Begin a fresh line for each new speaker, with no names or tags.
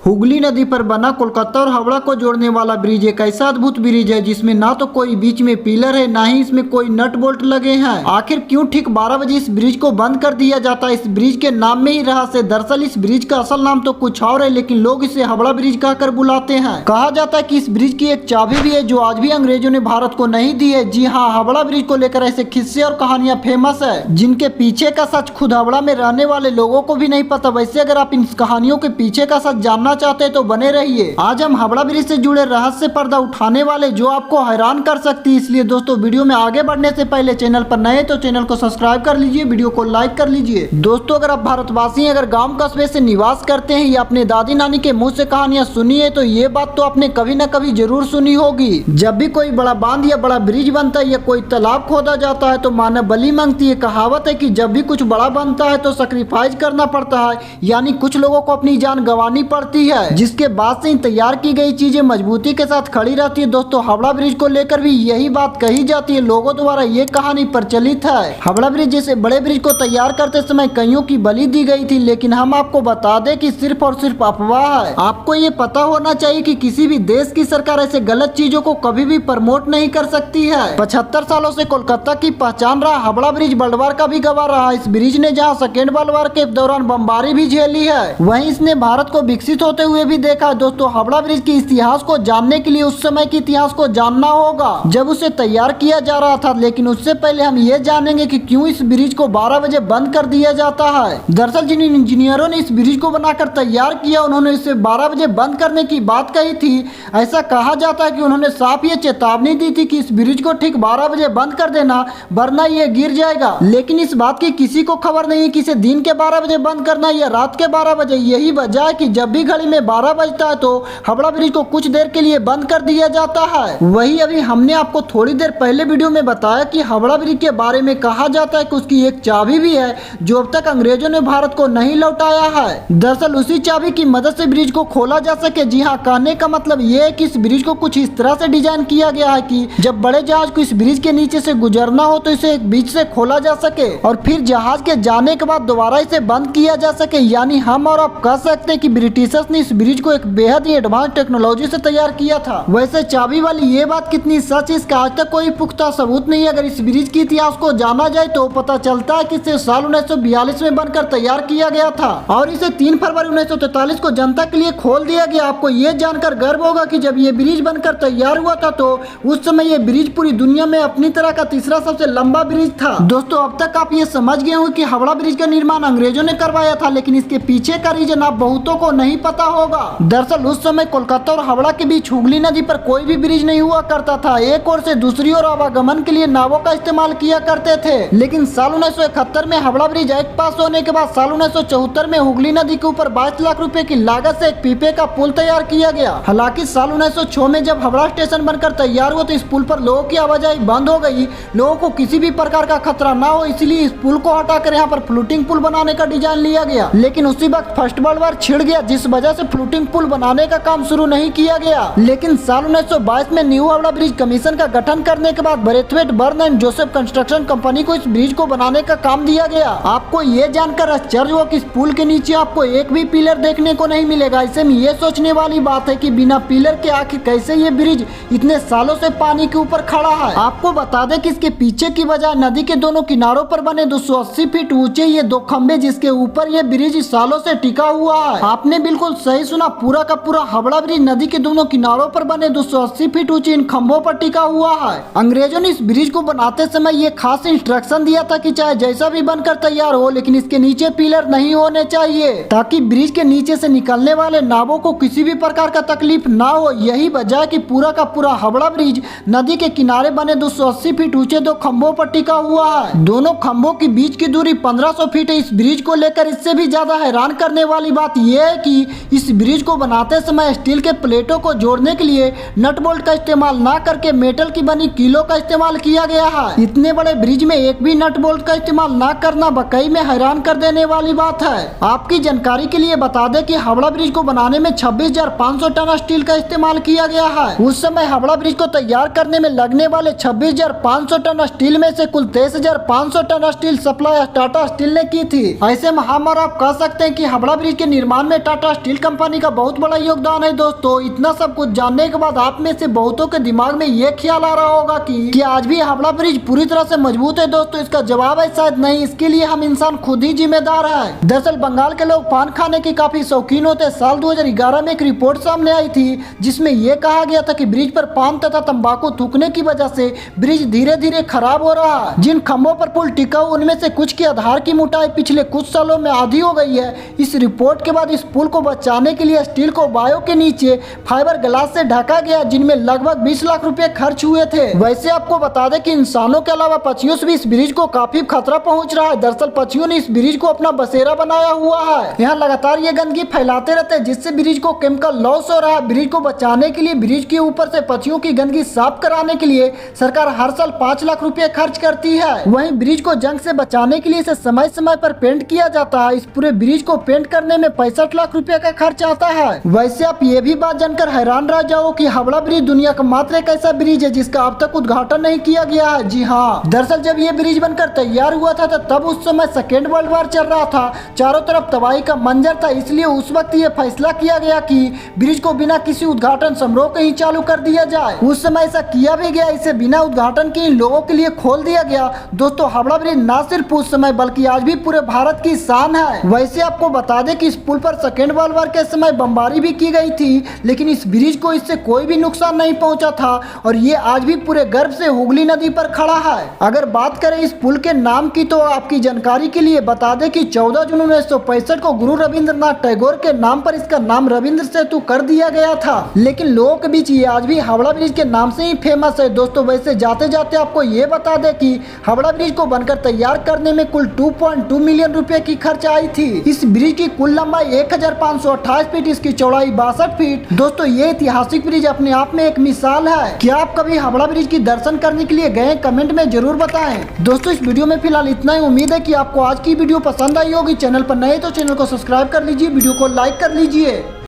हुगली नदी पर बना कोलकाता और हावड़ा को जोड़ने वाला ब्रिज एक ऐसा अद्भुत ब्रिज है जिसमें ना तो कोई बीच में पिलर है, ना ही इसमें कोई नट बोल्ट लगे हैं। आखिर क्यों ठीक 12 बजे इस ब्रिज को बंद कर दिया जाता है? इस ब्रिज के नाम में ही रहस्य है। दरअसल इस ब्रिज का असल नाम तो कुछ और है, लेकिन लोग इसे हावड़ा ब्रिज कहकर बुलाते हैं। कहा जाता है कि इस ब्रिज की एक चाबी भी है जो आज भी अंग्रेजों ने भारत को नहीं दी है। जी हाँ, हावड़ा ब्रिज को लेकर ऐसे किस्से और कहानियां फेमस है जिनके पीछे का सच खुद हावड़ा में रहने वाले लोगों को भी नहीं पता। वैसे अगर आप इन कहानियों के पीछे का सच जानना चाहते हैं तो बने रहिए। आज हम हावड़ा ब्रिज से जुड़े रहस्य पर्दा उठाने वाले जो आपको हैरान कर सकती है। इसलिए दोस्तों, वीडियो में आगे बढ़ने से पहले चैनल पर नए तो चैनल को सब्सक्राइब कर लीजिए, वीडियो को लाइक कर लीजिए। दोस्तों, अगर आप भारतवासी अगर गांव कस्बे से निवास करते हैं या अपने दादी नानी के मुंह से कहानियां सुनी है तो ये बात तो आपने कभी न कभी जरूर सुनी होगी। जब भी कोई बड़ा बांध या बड़ा ब्रिज बनता है या कोई तालाब खोदा जाता है तो मानव बलि मांगती है। कहावत है कि जब भी कुछ बड़ा बनता है तो सैक्रिफाइस करना पड़ता है, यानी कुछ लोगों को अपनी जान गंवानी पड़ती है, जिसके बाद से तैयार की गई चीजें मजबूती के साथ खड़ी रहती है। दोस्तों, हावड़ा ब्रिज को लेकर भी यही बात कही जाती है। लोगों द्वारा ये कहानी प्रचलित है। हावड़ा ब्रिज जैसे बड़े ब्रिज को तैयार करते समय कईयों की बलि दी गई थी, लेकिन हम आपको बता दें कि सिर्फ और सिर्फ अफवाह है। आपको ये पता होना चाहिए कि किसी भी देश की सरकार ऐसे गलत चीजों को कभी भी प्रमोट नहीं कर सकती है। 75 सालों से कोलकाता की पहचान रहा हावड़ा ब्रिज वर्ल्ड वार का भी गवाह रहा। इस ब्रिज ने जहाँ सेकेंड वर्ल्ड वार के दौरान बमबारी भी झेली है, वहीं इसने भारत को विकसित होते हुए भी देखा। दोस्तों, हावड़ा ब्रिज के इतिहास को जानने के लिए उस समय के इतिहास को जानना होगा जब उसे तैयार किया जा रहा था। लेकिन उससे पहले हम ये जानेंगे कि क्यों इस ब्रिज को 12 बजे बंद कर दिया जाता है। दरअसल जिन इंजीनियरों ने इस ब्रिज को बनाकर तैयार किया, उन्होंने इसे 12 बजे बंद करने की बात कही थी। ऐसा कहा जाता है कि उन्होंने साफ ये चेतावनी दी थी कि इस ब्रिज को ठीक 12 बजे बंद कर देना, वरना ये गिर जाएगा। लेकिन इस बात की किसी को खबर नहीं कि इसे दिन के 12 बजे बंद करना या रात के 12 बजे। यही वजह है कि जब भी घड़ी में 12 बजता है तो हावड़ा ब्रिज को कुछ देर के लिए बंद कर दिया जाता है। वही अभी हमने आपको थोड़ी देर पहले वीडियो में बताया कि हावड़ा ब्रिज के बारे में कहा जाता है कि उसकी एक चाबी भी है जो अब तक अंग्रेजों ने भारत को नहीं लौटाया है। दरअसल उसी चाबी की मदद से ब्रिज को खोला जा सके। जी हाँ, कहने का मतलब ये है कि इस ब्रिज को कुछ इस तरह से डिजाइन किया गया है कि जब बड़े जहाज को इस ब्रिज के नीचे से गुजरना हो तो इसे एक बीच से खोला जा सके और फिर जहाज के जाने के बाद दोबारा इसे बंद किया जा सके। यानी हम और आप कह सकते हैं कि ब्रिटिशर्स ने इस ब्रिज को एक बेहद ही एडवांस टेक्नोलॉजी से तैयार किया था। वैसे चाबी वाली ये बात कितनी सच है इसका आज तक कोई पुख्ता सबूत नहीं है। अगर इस ब्रिज के इतिहास को जाना जाए तो पता चलता है कि इसे साल 1942 में बनकर तैयार किया गया था और इसे 3 फरवरी 1943 को जनता के लिए खोल दिया गया। आपको ये जानकर गर्व होगा कि जब ये ब्रिज बनकर तैयार हुआ था तो उस समय ये ब्रिज पूरी दुनिया में अपनी तरह का तीसरा सबसे लंबा ब्रिज था। दोस्तों, अब तक आप ये समझ गए होंगे कि हावड़ा ब्रिज का निर्माण अंग्रेजों ने करवाया था, लेकिन इसके पीछे का रीजन आप बहुतों को नहीं पता होगा। दरअसल उस समय कोलकाता और हावड़ा के बीच हुगली नदी पर कोई भी ब्रिज नहीं हुआ करता था। एक ओर से दूसरी ओर आवागमन के लिए नावों का इस्तेमाल किया करते थे। लेकिन साल 1971 में हावड़ा ब्रिज एक्ट पास होने के बाद साल 1974 में हुगली नदी के ऊपर 22 लाख रुपए की लागत से एक पीपे का पुल तैयार किया गया। हालांकि साल 1906 में जब हावड़ा स्टेशन बनकर तैयार हुआ तो इस पुल पर लोगों की आवाजाही बंद हो गई। लोगों को किसी भी प्रकार का खतरा ना हो इसलिए इस पुल को हटाकर यहाँ पर फ्लोटिंग पुल बनाने का डिजाइन लिया गया। लेकिन उसी वक्त फर्स्ट वर्ल्ड वार छिड़ गया, जिस वजह से फ्लोटिंग पुल बनाने का काम शुरू नहीं किया गया। लेकिन साल 1922 में न्यू हावड़ा ब्रिज कमीशन का गठन करने के बाद Braithwaite Burn and Joseph construction company को इस ब्रिज को बनाने का काम दिया गया। आपको ये जानकर आश्चर्य हुआ कि इस पुल के नीचे आपको एक भी पिलर देखने को नहीं मिलेगा। ऐसे में ये सोचने वाली बात है कि बिना पिलर के आखिर कैसे ये ब्रिज इतने सालों से पानी के ऊपर खड़ा है। आपको बता दें कि इसके पीछे की बजाय नदी के दोनों किनारों पर बने 280 फीट ऊंचे ये 2 खंभे जिसके ऊपर ये ब्रिज सालों से टिका हुआ है। आपने बिल्कुल सही सुना, पूरा का पूरा हावड़ा ब्रिज नदी के दोनों किनारों पर बने 280 फीट ऊंचे इन खंभों पर टिका हुआ है। अंग्रेजों ने इस ब्रिज को बनाते समय ये खास इंस्ट्रक्शन दिया था कि चाहे जैसा भी बनकर तैयार हो, लेकिन इसके नीचे पिलर नहीं होने चाहिए ताकि ब्रिज के नीचे से निकलने वाले नावों को किसी भी प्रकार का तकलीफ ना हो। यही वजह है कि पूरा का पूरा हावड़ा ब्रिज नदी के किनारे बने 280 फीट ऊंचे 2 खंभों पर टिका हुआ है। दोनों खंभों के बीच की दूरी 1500 फीट है। इस ब्रिज को लेकर इससे भी ज्यादा हैरान करने वाली बात यह है कि इस ब्रिज को बनाते समय स्टील के प्लेटों को जोड़ने के लिए नट बोल्ट का इस्तेमाल ना करके मेटल की बनी कीलों का इस्तेमाल किया गया है। इतने बड़े ब्रिज में एक भी नट बोल्ट का इस्तेमाल ना करना वाकई में हैरान कर देने वाली बात है। आपकी जानकारी के लिए बता दें कि हावड़ा ब्रिज को बनाने में 26,500 टन स्टील का इस्तेमाल किया गया है। उस समय हावड़ा ब्रिज को तैयार करने में लगने वाले 26,500 टन स्टील में से कुल 23,500 ton steel supply Tata steel ने की थी। ऐसे में हम और आप कह सकते हैं कि हावड़ा ब्रिज के निर्माण में टाटा स्टील स्टील कंपनी का बहुत बड़ा योगदान है। दोस्तों इतना सब कुछ जानने के बाद आप में से बहुतों के दिमाग में ये ख्याल आ रहा होगा कि आज भी हावड़ा ब्रिज पूरी तरह से मजबूत है। दोस्तों इसका जवाब है शायद नहीं, इसके लिए हम इंसान खुद ही जिम्मेदार है। दरअसल बंगाल के लोग पान खाने के काफी शौकीन होते हैं। साल 2011 में एक रिपोर्ट सामने आई थी जिसमें यह कहा गया था कि ब्रिज पर पान तथा तंबाकू थूकने की वजह से ब्रिज धीरे धीरे खराब हो रहा है। जिन खंभों पर पुल टिका उनमें से कुछ के आधार की मोटाई पिछले कुछ सालों में आधी हो गई है। इस रिपोर्ट के बाद इस पुल को बचाने के लिए स्टील को बायो के नीचे फाइबर ग्लास से ढका गया, जिनमें लगभग 20 लाख रुपए खर्च हुए थे। वैसे आपको बता दें कि इंसानों के अलावा पक्षियों से भी इस ब्रिज को काफी खतरा पहुंच रहा है। दरअसल पक्षियों ने इस ब्रिज को अपना बसेरा बनाया हुआ है। यहाँ लगातार ये गंदगी फैलाते रहते हैं जिससे ब्रिज को केमिकल लॉस हो रहा है। ब्रिज को बचाने के लिए ब्रिज के ऊपर से पक्षियों की गंदगी साफ कराने के लिए सरकार हर साल 5 लाख रुपए खर्च करती है। वहीं ब्रिज को जंग से बचाने के लिए इसे समय समय पर पेंट किया जाता है। इस पूरे ब्रिज को पेंट करने में 65 लाख रुपए का खर्च आता है। वैसे आप ये भी बात जानकर हैरान रह जाओ कि हावड़ा ब्रिज दुनिया का मात्र एक ऐसा ब्रिज है जिसका अब तक उद्घाटन नहीं किया गया है। जी हाँ, दरअसल जब ये ब्रिज बनकर तैयार हुआ था तब उस समय सेकेंड वर्ल्ड वॉर चल रहा था। चारों तरफ तबाही का मंजर था, इसलिए उस वक्त ये फैसला किया गया कि ब्रिज को बिना किसी उद्घाटन समारोह के ही चालू कर दिया जाए। उस समय ऐसा किया भी गया, इसे बिना उद्घाटन के लोगों के लिए खोल दिया गया। दोस्तों हावड़ा ब्रिज न सिर्फ उस समय बल्कि आज भी पूरे भारत की शान है। वैसे आपको बता दें कि इस पुल पर सेकेंड वर्ल्ड वॉर के समय बमबारी भी की गई थी, लेकिन इस ब्रिज को इससे कोई भी नुकसान नहीं पहुंचा था और ये आज भी पूरे गर्व से हुगली नदी पर खड़ा है। अगर बात करें इस पुल के नाम की तो आपकी जानकारी के लिए बता दें कि 14 जून 1965 को गुरु रविंद्रनाथ टैगोर के नाम पर इसका नाम रविंद्र सेतु कर दिया गया था, लेकिन लोगों के बीच ये आज भी हावड़ा ब्रिज के नाम से ही फेमस है। दोस्तों वैसे जाते जाते आपको ये बता दें कि हावड़ा ब्रिज को बनकर तैयार करने में कुल 2.2 मिलियन रुपए की खर्च आई थी। इस ब्रिज की कुल लंबाई 1528 फीट, इसकी चौड़ाई 62 फीट। दोस्तों ये ऐतिहासिक ब्रिज अपने आप में एक मिसाल है। क्या आप कभी हावड़ा ब्रिज की दर्शन करने के लिए गए? कमेंट में जरूर बताएं। दोस्तों इस वीडियो में फिलहाल इतना ही। उम्मीद है कि आपको आज की वीडियो पसंद आई होगी। चैनल पर नए तो चैनल को सब्सक्राइब कर लीजिए, वीडियो को लाइक कर लीजिए।